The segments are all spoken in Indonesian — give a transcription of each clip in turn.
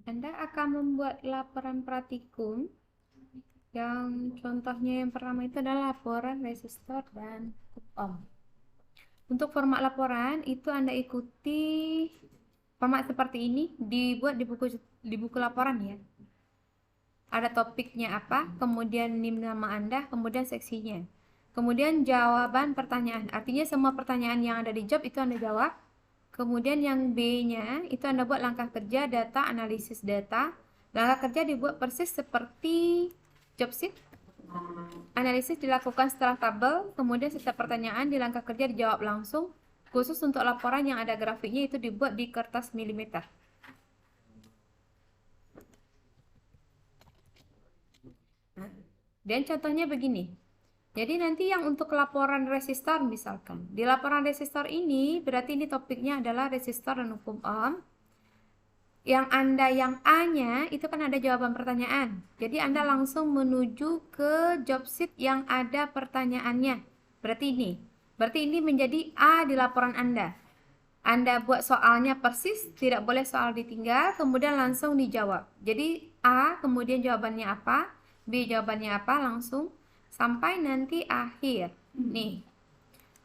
Anda akan membuat laporan praktikum yang contohnya yang pertama itu adalah laporan resistor dan cukup ohm. Untuk format laporan itu Anda ikuti format seperti ini, dibuat di buku laporan ya. Ada topiknya apa, kemudian NIM nama Anda, kemudian seksinya. Kemudian jawaban pertanyaan, artinya semua pertanyaan yang ada di job itu Anda jawab. Kemudian yang B-nya itu Anda buat langkah kerja, data, analisis data. Langkah kerja dibuat persis seperti job sheet. Analisis dilakukan setelah tabel, kemudian setiap pertanyaan di langkah kerja dijawab langsung. Khusus untuk laporan yang ada grafiknya itu dibuat di kertas milimeter. Dan contohnya begini. Jadi nanti yang untuk laporan resistor misalkan. Di laporan resistor ini berarti ini topiknya adalah resistor dan hukum ohm. Yang Anda yang A-nya itu kan ada jawaban pertanyaan. Jadi Anda langsung menuju ke job sheet yang ada pertanyaannya. Berarti ini. Berarti ini menjadi A di laporan Anda. Anda buat soalnya persis, tidak boleh soal ditinggal, kemudian langsung dijawab. Jadi A, kemudian jawabannya apa, B jawabannya apa, langsung sampai nanti akhir. Nih.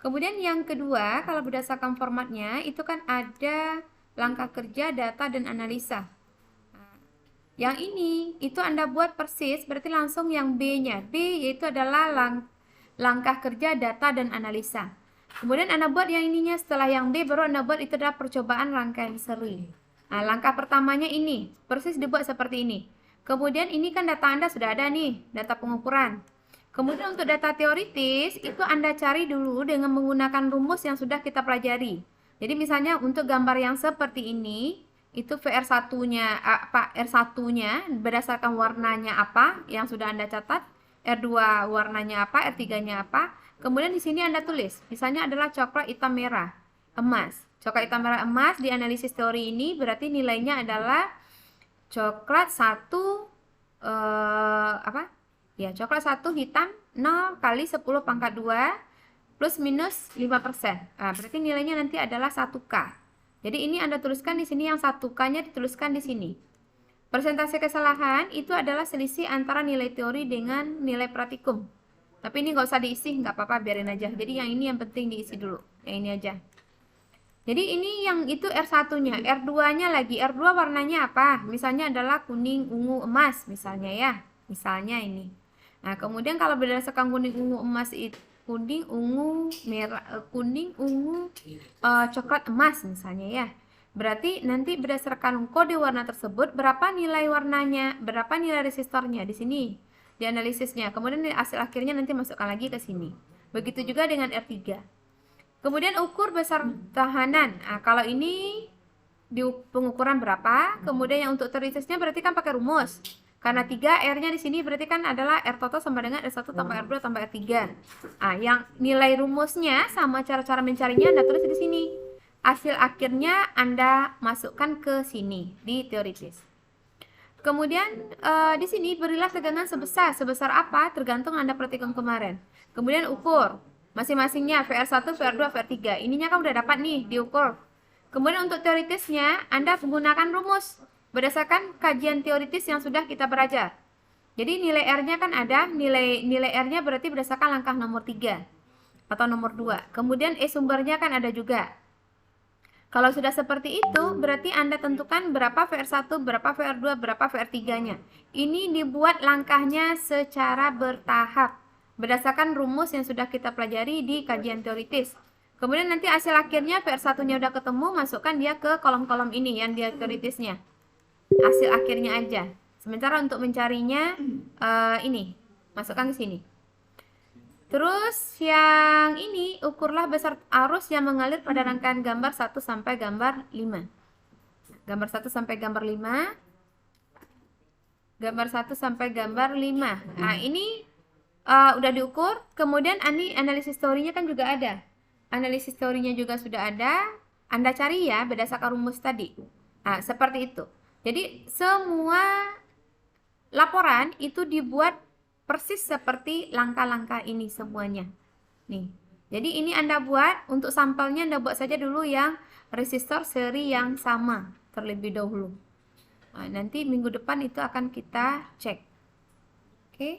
Kemudian yang kedua, kalau berdasarkan formatnya, itu kan ada langkah kerja, data, dan analisa. Yang ini, itu Anda buat persis, berarti langsung yang B-nya. B yaitu adalah langkah kerja, data, dan analisa. Kemudian Anda buat yang ininya, setelah yang B baru Anda buat itu adalah percobaan rangkaian seri. Nah, langkah pertamanya ini, persis dibuat seperti ini. Kemudian ini kan data Anda sudah ada nih, data pengukuran. Kemudian untuk data teoritis, itu Anda cari dulu dengan menggunakan rumus yang sudah kita pelajari. Jadi misalnya untuk gambar yang seperti ini, itu VR1-nya, R1-nya berdasarkan warnanya apa yang sudah Anda catat, R2 warnanya apa, R3-nya apa. Kemudian di sini Anda tulis, misalnya adalah coklat hitam merah, emas. Coklat hitam merah emas di analisis teori ini berarti nilainya adalah coklat 1 apa? Ya, coklat 1 hitam 0 kali 10 pangkat 2 plus minus 5%. Nah, berarti nilainya nanti adalah 1K. Jadi ini Anda tuliskan di sini, yang 1K-nya dituliskan di sini. Persentase kesalahan itu adalah selisih antara nilai teori dengan nilai praktikum. Tapi ini nggak usah diisi, nggak apa-apa, biarin aja. Jadi yang ini yang penting diisi dulu. Yang ini aja. Jadi ini yang itu R1-nya. R2-nya lagi. R2 warnanya apa? Misalnya adalah kuning, ungu, emas. Misalnya ya. Misalnya ini. Nah, kemudian kalau berdasarkan kuning, ungu, emas itu kuning, ungu, merah, kuning, ungu, coklat, emas misalnya ya. Berarti nanti berdasarkan kode warna tersebut, berapa nilai warnanya, berapa nilai resistornya di sini di analisisnya. Kemudian hasil akhirnya nanti masukkan lagi ke sini. Begitu juga dengan R3. Kemudian ukur besar tahanan. Nah, kalau ini di pengukuran berapa? Kemudian yang untuk teoritisnya berarti kan pakai rumus. Karena 3 R-nya di sini berarti kan adalah R total sama dengan R1 tambah R2 tambah R3. Ah, yang nilai rumusnya sama cara-cara mencarinya Anda tulis di sini. Hasil akhirnya Anda masukkan ke sini di teoritis. Kemudian di sini berilah tegangan sebesar apa tergantung Anda praktikum kemarin. Kemudian ukur masing-masingnya VR1, VR2, VR3. Ininya kan udah dapat nih diukur. Kemudian untuk teoritisnya Anda menggunakan rumus berdasarkan kajian teoritis yang sudah kita belajar. Jadi nilai R-nya kan ada, nilai R-nya berarti berdasarkan langkah nomor 3 atau nomor 2. Kemudian sumbernya kan ada juga. Kalau sudah seperti itu, berarti Anda tentukan berapa VR1, berapa VR2, berapa VR3-nya. Ini dibuat langkahnya secara bertahap, berdasarkan rumus yang sudah kita pelajari di kajian teoritis. Kemudian nanti hasil akhirnya VR1-nya udah ketemu, masukkan dia ke kolom-kolom ini yang dia teoritisnya. Hasil akhirnya aja. Sementara untuk mencarinya, ini, masukkan ke sini. Terus yang ini, ukurlah besar arus yang mengalir pada rangkaian gambar 1 sampai gambar 5. Gambar 1 sampai gambar 5. Gambar 1 sampai gambar 5. Nah, ini udah diukur. Kemudian analisis teorinya kan juga ada. Analisis teorinya juga sudah ada. Anda cari ya berdasarkan rumus tadi. Nah, seperti itu. Jadi semua laporan itu dibuat persis seperti langkah-langkah ini semuanya. Nih. Jadi ini Anda buat, untuk sampelnya Anda buat saja dulu yang resistor seri yang sama terlebih dahulu. Nah, nanti minggu depan itu akan kita cek. Oke.